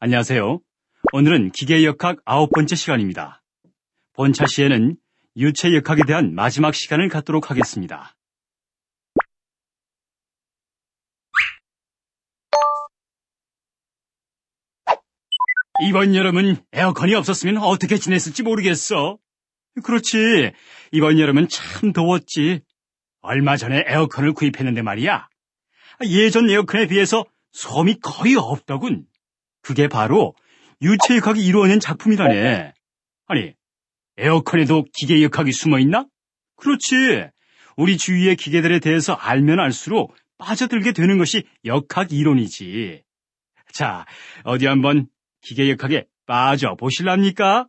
안녕하세요. 오늘은 기계역학 9번째 시간입니다. 본차 시에는 유체역학에 대한 마지막 시간을 갖도록 하겠습니다. 이번 여름은 에어컨이 없었으면 어떻게 지냈을지 모르겠어. 그렇지. 이번 여름은 참 더웠지. 얼마 전에 에어컨을 구입했는데 말이야. 예전 에어컨에 비해서 소음이 거의 없더군. 그게 바로 유체역학이 이루어낸 작품이라네. 아니, 에어컨에도 기계역학이 숨어있나? 그렇지. 우리 주위의 기계들에 대해서 알면 알수록 빠져들게 되는 것이 역학 이론이지. 자, 어디 한번 기계역학에 빠져보실랍니까?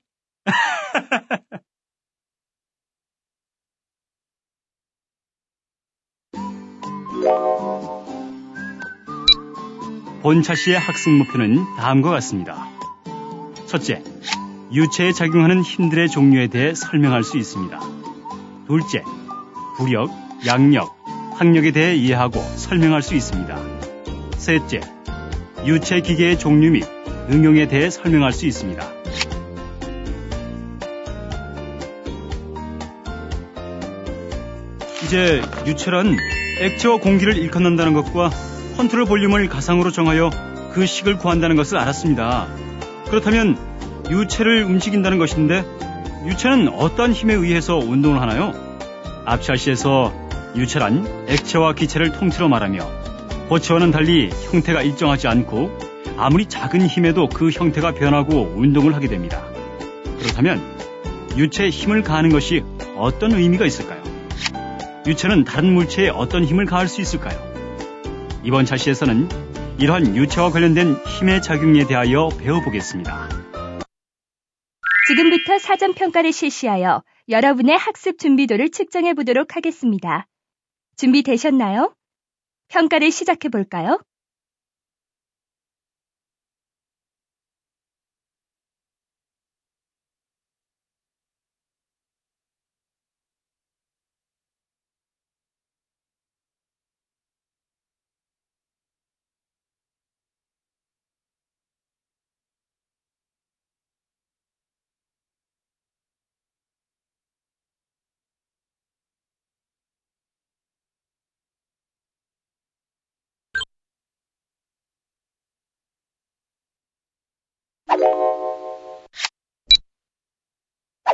본차시의 학습 목표는 다음과 같습니다. 첫째, 유체에 작용하는 힘들의 종류에 대해 설명할 수 있습니다. 둘째, 부력, 양력, 학력에 대해 이해하고 설명할 수 있습니다. 셋째, 유체 기계의 종류 및 응용에 대해 설명할 수 있습니다. 이제 유체란 액체와 공기를 일컫는다는 것과 컨트롤 볼륨을 가상으로 정하여 그 식을 구한다는 것을 알았습니다. 그렇다면 유체를 움직인다는 것인데 유체는 어떠한 힘에 의해서 운동을 하나요? 앞차시에서 유체란 액체와 기체를 통틀어 말하며 고체와는 달리 형태가 일정하지 않고 아무리 작은 힘에도 그 형태가 변하고 운동을 하게 됩니다. 그렇다면 유체에 힘을 가하는 것이 어떤 의미가 있을까요? 유체는 다른 물체에 어떤 힘을 가할 수 있을까요? 이번 차시에서는 이러한 유체와 관련된 힘의 작용에 대하여 배워보겠습니다. 지금부터 사전평가를 실시하여 여러분의 학습 준비도를 측정해 보도록 하겠습니다. 준비되셨나요? 평가를 시작해 볼까요?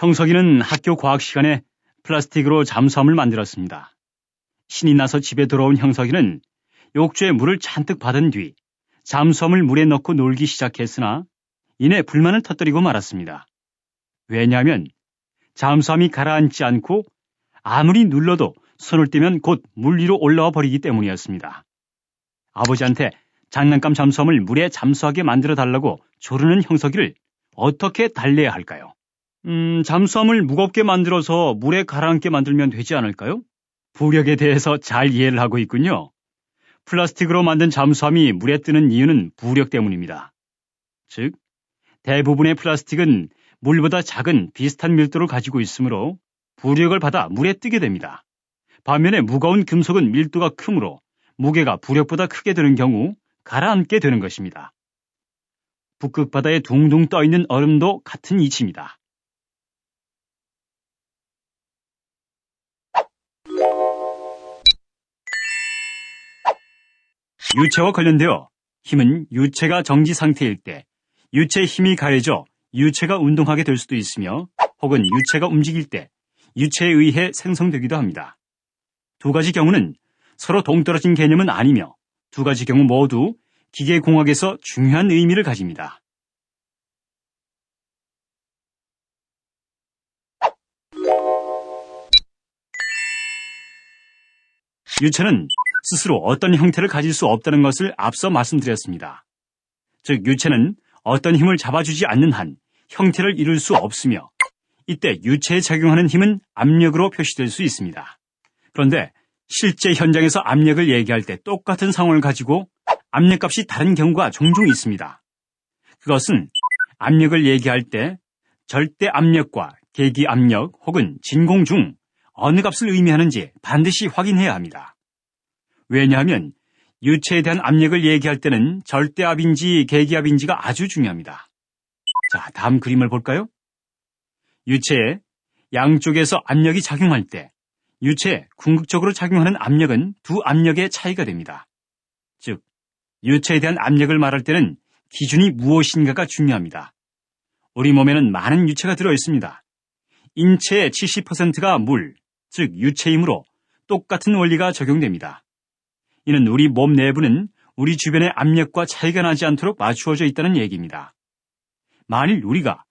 형석이는 학교 과학 시간에 플라스틱으로 잠수함을 만들었습니다. 신이 나서 집에 돌아온 형석이는 욕조에 물을 잔뜩 받은 뒤 잠수함을 물에 넣고 놀기 시작했으나 이내 불만을 터뜨리고 말았습니다. 왜냐하면 잠수함이 가라앉지 않고 아무리 눌러도 손을 떼면 곧 물 위로 올라와 버리기 때문이었습니다. 아버지한테 장난감 잠수함을 물에 잠수하게 만들어 달라고 조르는 형석이를 어떻게 달래야 할까요? 잠수함을 무겁게 만들어서 물에 가라앉게 만들면 되지 않을까요? 부력에 대해서 잘 이해를 하고 있군요. 플라스틱으로 만든 잠수함이 물에 뜨는 이유는 부력 때문입니다. 즉, 대부분의 플라스틱은 물보다 작은 비슷한 밀도를 가지고 있으므로 부력을 받아 물에 뜨게 됩니다. 반면에 무거운 금속은 밀도가 크므로 무게가 부력보다 크게 되는 경우 가라앉게 되는 것입니다. 북극 바다에 둥둥 떠있는 얼음도 같은 이치입니다. 유체와 관련되어 힘은 유체가 정지 상태일 때 유체의 힘이 가해져 유체가 운동하게 될 수도 있으며 혹은 유체가 움직일 때 유체에 의해 생성되기도 합니다. 두 가지 경우는 서로 동떨어진 개념은 아니며 두 가지 경우 모두 기계공학에서 중요한 의미를 가집니다. 유체는 스스로 어떤 형태를 가질 수 없다는 것을 앞서 말씀드렸습니다. 즉, 유체는 어떤 힘을 잡아주지 않는 한 형태를 이룰 수 없으며 이때 유체에 작용하는 힘은 압력으로 표시될 수 있습니다. 그런데 실제 현장에서 압력을 얘기할 때 똑같은 상황을 가지고 압력값이 다른 경우가 종종 있습니다. 그것은 압력을 얘기할 때 절대 압력과 계기 압력 혹은 진공 중 어느 값을 의미하는지 반드시 확인해야 합니다. 왜냐하면 유체에 대한 압력을 얘기할 때는 절대압인지 계기압인지가 아주 중요합니다. 자, 다음 그림을 볼까요? 유체에 양쪽에서 압력이 작용할 때 유체에 궁극적으로 작용하는 압력은 두 압력의 차이가 됩니다. 즉, 유체에 대한 압력을 말할 때는 기준이 무엇인가가 중요합니다. 우리 몸에는 많은 유체가 들어있습니다. 인체의 70%가 물, 즉 유체이므로 똑같은 원리가 적용됩니다. 이는 우리 몸 내부는 우리 주변의 압력과 차이가 나지 않도록 맞추어져 있다는 얘기입니다. 만일 우리가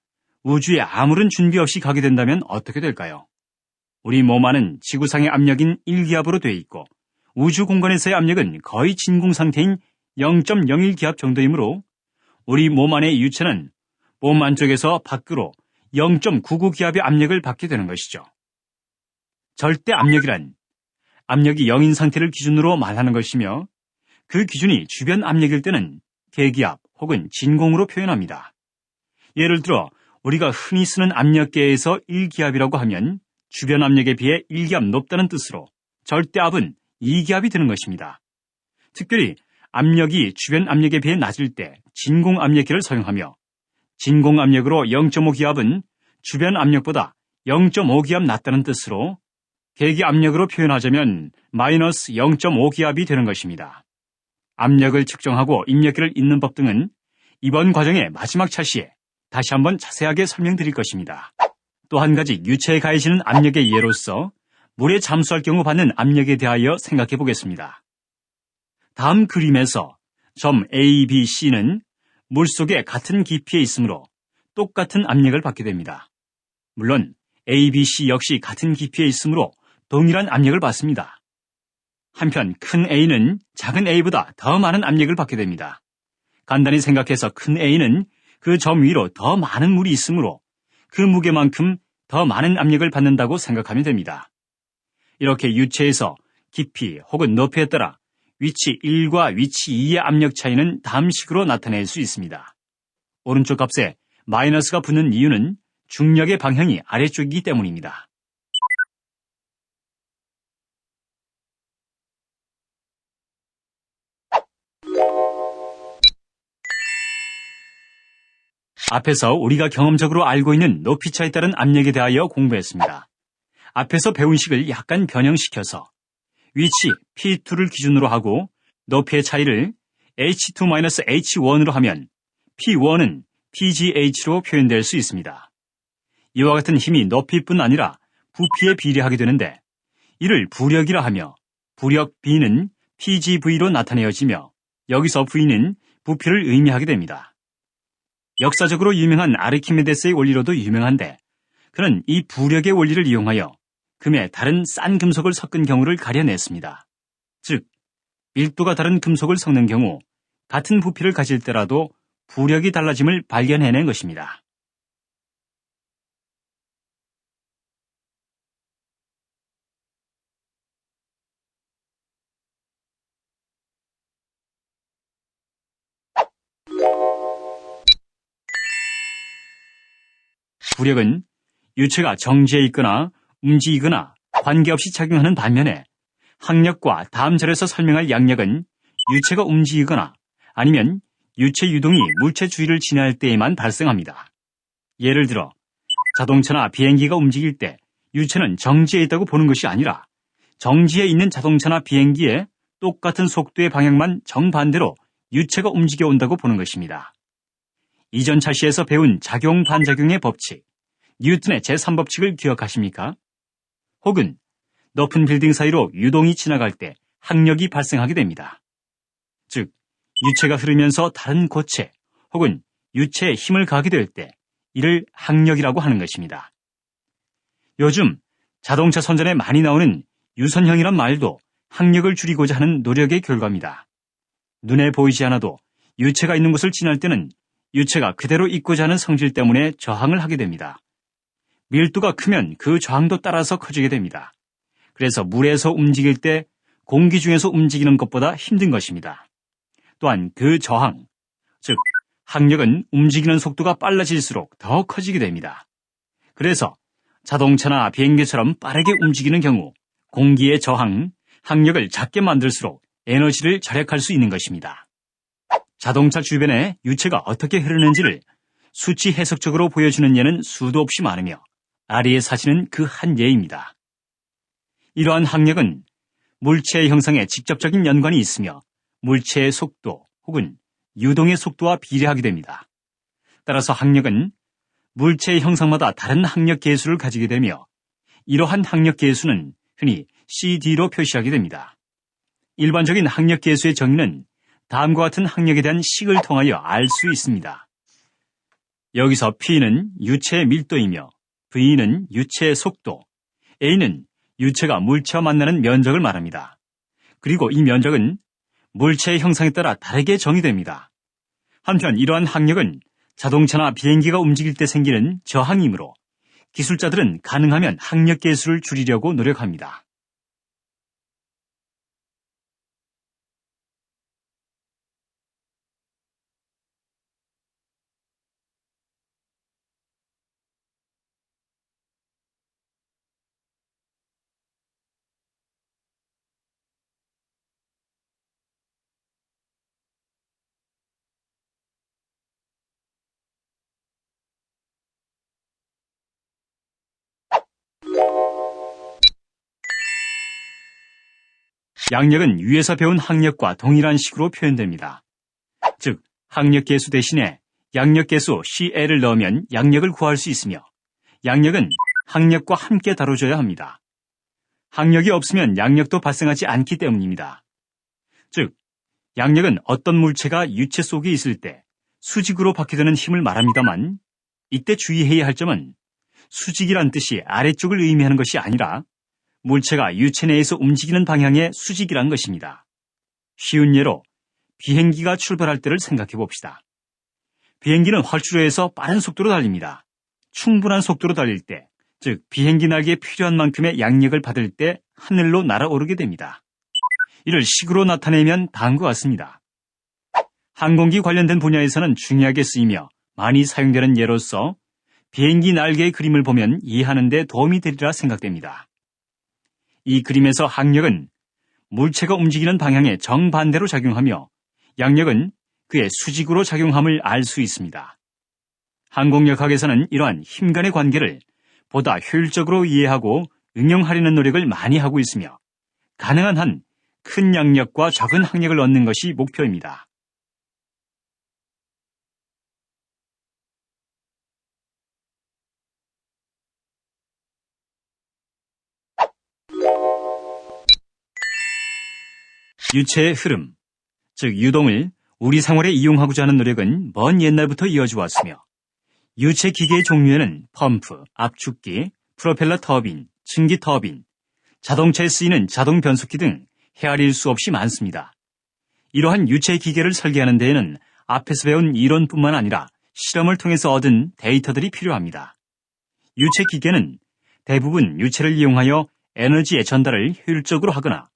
우주에 아무런 준비 없이 가게 된다면 어떻게 될까요? 우리 몸 안은 지구상의 압력인 1기압으로 되어 있고 우주 공간에서의 압력은 거의 진공 상태인 0.01기압 정도이므로 우리 몸 안의 유체는 몸 안쪽에서 밖으로 0.99기압의 압력을 받게 되는 것이죠. 절대 압력이란 압력이 0인 상태를 기준으로 말하는 것이며 그 기준이 주변 압력일 때는 계기압 혹은 진공으로 표현합니다. 예를 들어 우리가 흔히 쓰는 압력계에서 1기압이라고 하면 주변 압력에 비해 1기압 높다는 뜻으로 절대압은 2기압이 되는 것입니다. 특별히 압력이 주변 압력에 비해 낮을 때 진공 압력계를 사용하며 진공 압력으로 0.5기압은 주변 압력보다 0.5기압 낮다는 뜻으로 계기 압력으로 표현하자면 마이너스 0.5기압이 되는 것입니다. 압력을 측정하고 입력기를 잇는 법 등은 이번 과정의 마지막 차시에 다시 한번 자세하게 설명드릴 것입니다. 또 한 가지 유체에 가해지는 압력의 예로서 물에 잠수할 경우 받는 압력에 대하여 생각해 보겠습니다. 다음 그림에서 점 A, B, C는 물속에 같은 깊이에 있으므로 똑같은 압력을 받게 됩니다. 물론 A, B, C 역시 같은 깊이에 있으므로 동일한 압력을 받습니다. 한편 큰 A는 작은 A보다 더 많은 압력을 받게 됩니다. 간단히 생각해서 큰 A는 그 점 위로 더 많은 물이 있으므로 그 무게만큼 더 많은 압력을 받는다고 생각하면 됩니다. 이렇게 유체에서 깊이 혹은 높이에 따라 위치 1과 위치 2의 압력 차이는 다음 식으로 나타낼 수 있습니다. 오른쪽 값에 마이너스가 붙는 이유는 중력의 방향이 아래쪽이기 때문입니다. 앞에서 우리가 경험적으로 알고 있는 높이차에 따른 압력에 대하여 공부했습니다. 앞에서 배운 식을 약간 변형시켜서 위치 P2를 기준으로 하고 높이의 차이를 H2-H1으로 하면 P1은 PGH로 표현될 수 있습니다. 이와 같은 힘이 높이뿐 아니라 부피에 비례하게 되는데 이를 부력이라 하며 부력 B는 PGV로 나타내어지며 여기서 V는 부피를 의미하게 됩니다. 역사적으로 유명한 아르키메데스의 원리로도 유명한데 그는 이 부력의 원리를 이용하여 금에 다른 싼 금속을 섞은 경우를 가려냈습니다. 즉, 밀도가 다른 금속을 섞는 경우 같은 부피를 가질 때라도 부력이 달라짐을 발견해낸 것입니다. 부력은 유체가 정지해 있거나 움직이거나 관계없이 작용하는 반면에 항력과 다음 절에서 설명할 양력은 유체가 움직이거나 아니면 유체 유동이 물체 주위를 지나할 때에만 발생합니다. 예를 들어 자동차나 비행기가 움직일 때 유체는 정지해 있다고 보는 것이 아니라 정지해 있는 자동차나 비행기에 똑같은 속도의 방향만 정반대로 유체가 움직여 온다고 보는 것입니다. 이전 차시에서 배운 작용-반작용의 법칙, 뉴턴의 제3법칙을 기억하십니까? 혹은 높은 빌딩 사이로 유동이 지나갈 때 항력이 발생하게 됩니다. 즉, 유체가 흐르면서 다른 고체 혹은 유체에 힘을 가하게 될 때 이를 항력이라고 하는 것입니다. 요즘 자동차 선전에 많이 나오는 유선형이란 말도 항력을 줄이고자 하는 노력의 결과입니다. 눈에 보이지 않아도 유체가 있는 곳을 지날 때는 유체가 그대로 있고자 하는 성질 때문에 저항을 하게 됩니다. 밀도가 크면 그 저항도 따라서 커지게 됩니다. 그래서 물에서 움직일 때 공기 중에서 움직이는 것보다 힘든 것입니다. 또한 그 저항, 즉 항력은 움직이는 속도가 빨라질수록 더 커지게 됩니다. 그래서 자동차나 비행기처럼 빠르게 움직이는 경우 공기의 저항, 항력을 작게 만들수록 에너지를 절약할 수 있는 것입니다. 자동차 주변에 유체가 어떻게 흐르는지를 수치 해석적으로 보여주는 예는 수도 없이 많으며 아래의 사진은 그 한 예입니다. 이러한 항력은 물체의 형상에 직접적인 연관이 있으며 물체의 속도 혹은 유동의 속도와 비례하게 됩니다. 따라서 항력은 물체의 형상마다 다른 항력 계수를 가지게 되며 이러한 항력 계수는 흔히 CD로 표시하게 됩니다. 일반적인 항력 계수의 정의는 다음과 같은 항력에 대한 식을 통하여 알 수 있습니다. 여기서 P는 유체의 밀도이며 V는 유체의 속도, A는 유체가 물체와 만나는 면적을 말합니다. 그리고 이 면적은 물체의 형상에 따라 다르게 정의됩니다. 한편 이러한 항력은 자동차나 비행기가 움직일 때 생기는 저항이므로 기술자들은 가능하면 항력 계수를 줄이려고 노력합니다. 양력은 위에서 배운 항력과 동일한 식으로 표현됩니다. 즉, 항력 계수 대신에 양력 계수 CL을 넣으면 양력을 구할 수 있으며 양력은 항력과 함께 다뤄져야 합니다. 항력이 없으면 양력도 발생하지 않기 때문입니다. 즉, 양력은 어떤 물체가 유체 속에 있을 때 수직으로 받게 되는 힘을 말합니다만 이때 주의해야 할 점은 수직이란 뜻이 아래쪽을 의미하는 것이 아니라 물체가 유체 내에서 움직이는 방향의 수직이란 것입니다. 쉬운 예로 비행기가 출발할 때를 생각해 봅시다. 비행기는 활주로에서 빠른 속도로 달립니다. 충분한 속도로 달릴 때, 즉 비행기 날개에 필요한 만큼의 양력을 받을 때 하늘로 날아오르게 됩니다. 이를 식으로 나타내면 다음과 같습니다. 항공기 관련된 분야에서는 중요하게 쓰이며 많이 사용되는 예로서 비행기 날개의 그림을 보면 이해하는 데 도움이 되리라 생각됩니다. 이 그림에서 항력은 물체가 움직이는 방향에 정반대로 작용하며 양력은 그의 수직으로 작용함을 알 수 있습니다. 항공역학에서는 이러한 힘 간의 관계를 보다 효율적으로 이해하고 응용하려는 노력을 많이 하고 있으며 가능한 한 큰 양력과 적은 항력을 얻는 것이 목표입니다. 유체의 흐름, 즉 유동을 우리 생활에 이용하고자 하는 노력은 먼 옛날부터 이어져 왔으며 유체 기계의 종류에는 펌프, 압축기, 프로펠러 터빈, 증기 터빈, 자동차에 쓰이는 자동 변속기 등 헤아릴 수 없이 많습니다. 이러한 유체 기계를 설계하는 데에는 앞에서 배운 이론뿐만 아니라 실험을 통해서 얻은 데이터들이 필요합니다. 유체 기계는 대부분 유체를 이용하여 에너지의 전달을 효율적으로 하거나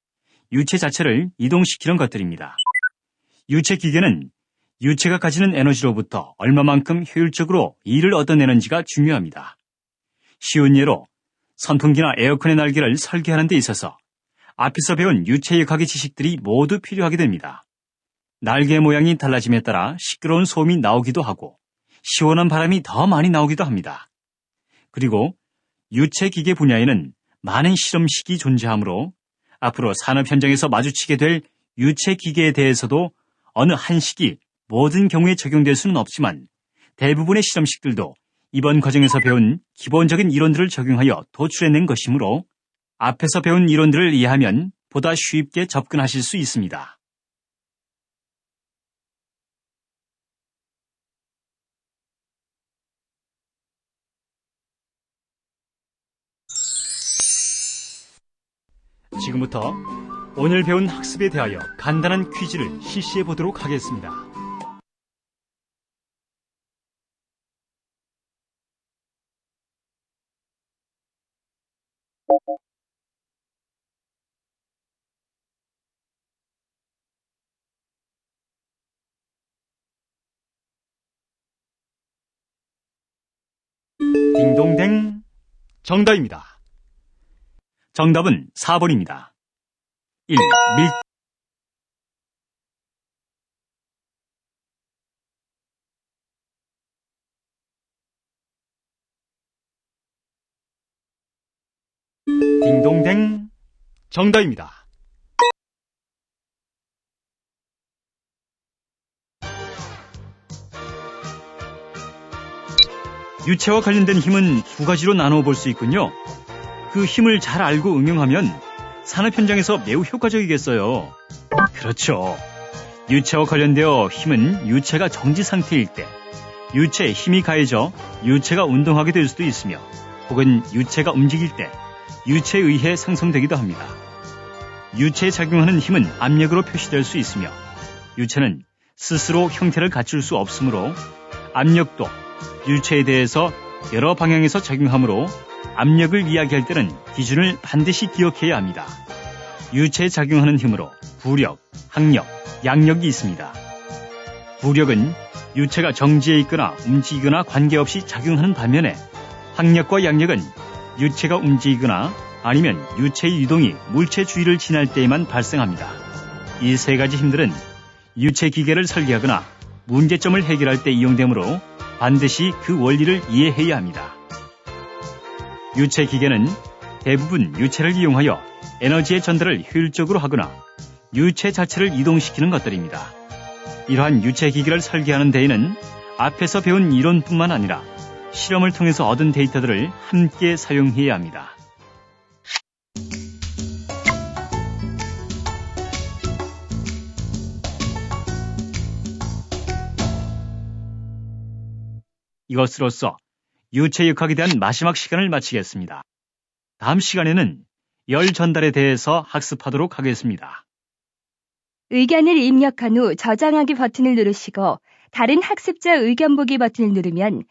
유체 자체를 이동시키는 것들입니다. 유체 기계는 유체가 가지는 에너지로부터 얼마만큼 효율적으로 일을 얻어내는지가 중요합니다. 쉬운 예로 선풍기나 에어컨의 날개를 설계하는 데 있어서 앞에서 배운 유체역학의 지식들이 모두 필요하게 됩니다. 날개 모양이 달라짐에 따라 시끄러운 소음이 나오기도 하고 시원한 바람이 더 많이 나오기도 합니다. 그리고 유체 기계 분야에는 많은 실험식이 존재하므로 앞으로 산업 현장에서 마주치게 될 유체 기계에 대해서도 어느 한 식이 모든 경우에 적용될 수는 없지만 대부분의 실험식들도 이번 과정에서 배운 기본적인 이론들을 적용하여 도출해낸 것이므로 앞에서 배운 이론들을 이해하면 보다 쉽게 접근하실 수 있습니다. 지금부터 오늘 배운 학습에 대하여 간단한 퀴즈를 실시해 보도록 하겠습니다. 딩동댕, 정답입니다. 정답은 4번입니다. 1. 딩동댕 정답입니다. 유체와 관련된 힘은 두 가지로 나누어 볼 수 있군요. 그 힘을 잘 알고 응용하면 산업 현장에서 매우 효과적이겠어요. 그렇죠. 유체와 관련되어 힘은 유체가 정지 상태일 때 유체에 힘이 가해져 유체가 운동하게 될 수도 있으며 혹은 유체가 움직일 때 유체에 의해 생성되기도 합니다. 유체에 작용하는 힘은 압력으로 표시될 수 있으며 유체는 스스로 형태를 갖출 수 없으므로 압력도 유체에 대해서 여러 방향에서 작용하므로 압력을 이야기할 때는 기준을 반드시 기억해야 합니다. 유체에 작용하는 힘으로 부력, 항력, 양력이 있습니다. 부력은 유체가 정지해 있거나 움직이거나 관계없이 작용하는 반면에 항력과 양력은 유체가 움직이거나 아니면 유체의 유동이 물체 주위를 지날 때에만 발생합니다. 이 세 가지 힘들은 유체 기계를 설계하거나 문제점을 해결할 때 이용되므로 반드시 그 원리를 이해해야 합니다. 유체 기계는 대부분 유체를 이용하여 에너지의 전달을 효율적으로 하거나 유체 자체를 이동시키는 것들입니다. 이러한 유체 기계를 설계하는 데에는 앞에서 배운 이론뿐만 아니라 실험을 통해서 얻은 데이터들을 함께 사용해야 합니다. 이것으로써 유체 역학에 대한 마지막 시간을 마치겠습니다. 다음 시간에는 열 전달에 대해서 학습하도록 하겠습니다. 의견을 입력한 후 저장하기 버튼을 누르시고 다른 학습자 의견 보기 버튼을 누르면